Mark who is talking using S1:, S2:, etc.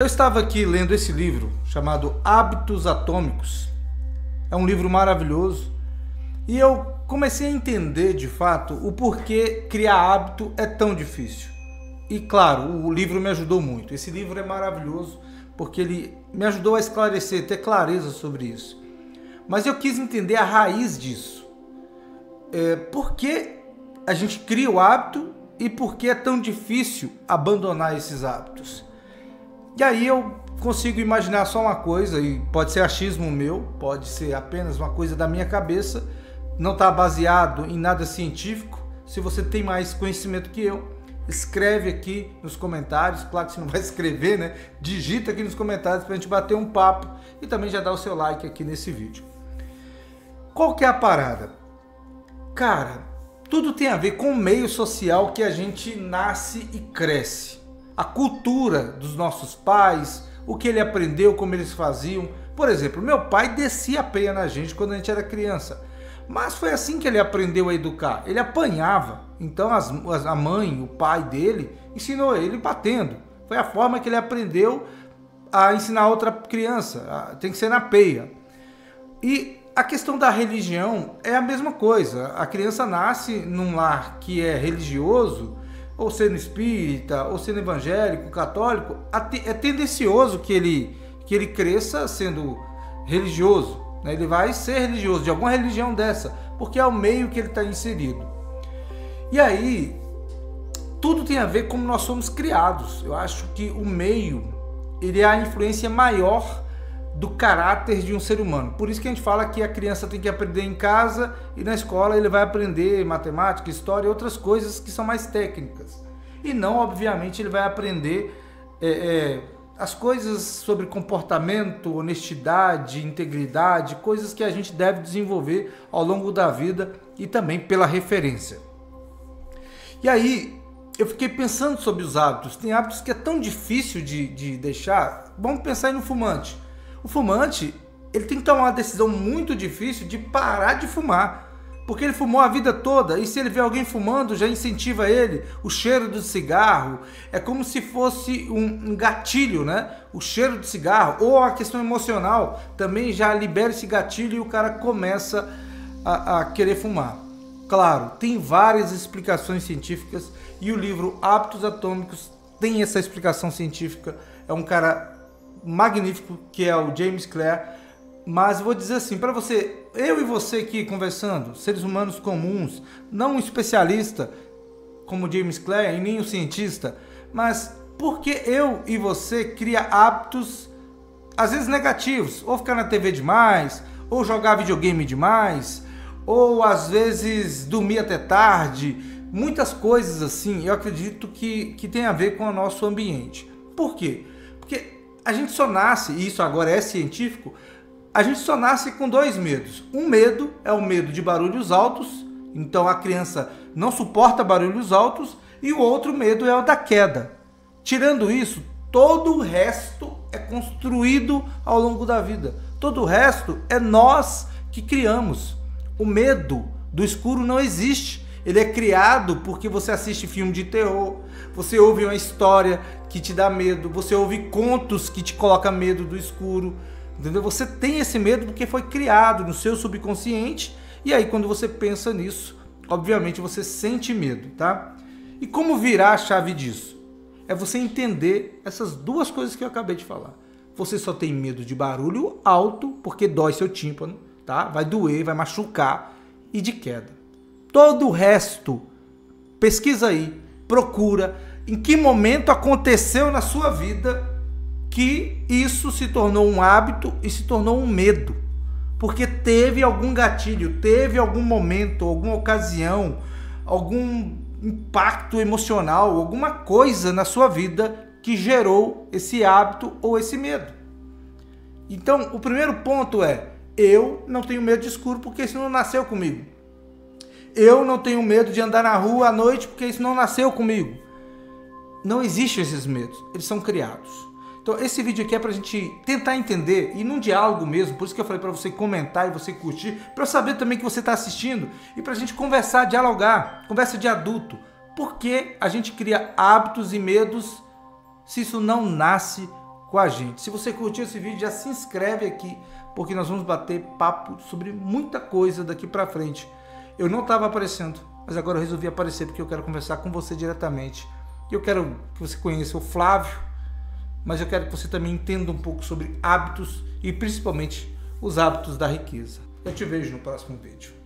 S1: Eu estava aqui lendo esse livro chamado Hábitos Atômicos. É um livro maravilhoso e eu comecei a entender de fato o porquê criar hábito é tão difícil. E claro, o livro me ajudou muito. Esse livro é maravilhoso porque ele me ajudou a esclarecer, ter clareza sobre isso. Mas eu quis entender a raiz disso. Por que a gente cria o hábito e por que é tão difícil abandonar esses hábitos? E aí eu consigo imaginar só uma coisa, e pode ser achismo meu, pode ser apenas uma coisa da minha cabeça, não está baseado em nada científico. Se você tem mais conhecimento que eu, escreve aqui nos comentários. Claro que você não vai escrever, né? Digita aqui nos comentários para a gente bater um papo e também já dá o seu like aqui nesse vídeo. Qual que é a parada? Cara, tudo tem a ver com o meio social que a gente nasce e cresce. A cultura dos nossos pais, o que ele aprendeu, como eles faziam. Por exemplo, meu pai descia a peia na gente quando a gente era criança. Mas foi assim que ele aprendeu a educar. Ele apanhava. Então a mãe, o pai dele, ensinou ele batendo. Foi a forma que ele aprendeu a ensinar outra criança. Tem que ser na peia. E a questão da religião é a mesma coisa. A criança nasce num lar que é religioso, ou sendo espírita, ou sendo evangélico, católico. É tendencioso que ele cresça sendo religioso, né? Ele vai ser religioso de alguma religião dessa, porque é o meio que ele está inserido. E aí, tudo tem a ver com como nós somos criados. Eu acho que o meio, ele é a influência maior do caráter de um ser humano. Por isso que a gente fala que a criança tem que aprender em casa e na escola ele vai aprender matemática, história e outras coisas que são mais técnicas. E não, obviamente, ele vai aprender as coisas sobre comportamento, honestidade, integridade, coisas que a gente deve desenvolver ao longo da vida e também pela referência. E aí, eu fiquei pensando sobre os hábitos. Tem hábitos que é tão difícil de deixar. Vamos pensar aí no fumante. O fumante, ele tem que tomar uma decisão muito difícil de parar de fumar, porque ele fumou a vida toda, e se ele vê alguém fumando, já incentiva ele. O cheiro do cigarro é como se fosse um gatilho, né? O cheiro do cigarro, ou a questão emocional, também já libera esse gatilho e o cara começa a querer fumar. Claro, tem várias explicações científicas, e o livro Hábitos Atômicos tem essa explicação científica. É um cara magnífico, que é o James Clear. Mas eu vou dizer assim, para você, eu e você aqui conversando, seres humanos comuns, não um especialista como James Clear e nem um cientista, mas por que eu e você cria hábitos às vezes negativos, ou ficar na TV demais, ou jogar videogame demais, ou às vezes dormir até tarde, muitas coisas assim. Eu acredito que tem a ver com o nosso ambiente. Por quê? Porque a gente só nasce, e isso agora é científico, a gente só nasce com dois medos. Um medo é o medo de barulhos altos, então a criança não suporta barulhos altos, e o outro medo é o da queda. Tirando isso, todo o resto é construído ao longo da vida. Todo o resto é nós que criamos. O medo do escuro não existe. Ele é criado porque você assiste filme de terror, você ouve uma história que te dá medo, você ouve contos que te colocam medo do escuro, entendeu? Você tem esse medo porque foi criado no seu subconsciente, e aí quando você pensa nisso, obviamente você sente medo, tá? E como virar a chave disso? É você entender essas duas coisas que eu acabei de falar. Você só tem medo de barulho alto, porque dói seu tímpano, tá? Vai doer, vai machucar, e de queda. Todo o resto, pesquisa aí, procura em que momento aconteceu na sua vida que isso se tornou um hábito e se tornou um medo. Porque teve algum gatilho, teve algum momento, alguma ocasião, algum impacto emocional, alguma coisa na sua vida que gerou esse hábito ou esse medo. Então, o primeiro ponto é: eu não tenho medo de escuro porque isso não nasceu comigo. Eu não tenho medo de andar na rua à noite porque isso não nasceu comigo. Não existem esses medos, eles são criados. Então esse vídeo aqui é pra gente tentar entender, e num diálogo mesmo, por isso que eu falei pra você comentar e você curtir, pra eu saber também que você tá assistindo, e pra gente conversar, dialogar, conversa de adulto. Por que a gente cria hábitos e medos se isso não nasce com a gente. Se você curtiu esse vídeo, já se inscreve aqui, porque nós vamos bater papo sobre muita coisa daqui para frente. Eu não estava aparecendo, mas agora eu resolvi aparecer porque eu quero conversar com você diretamente. Eu quero que você conheça o Flávio, mas eu quero que você também entenda um pouco sobre hábitos e principalmente os hábitos da riqueza. Eu te vejo no próximo vídeo.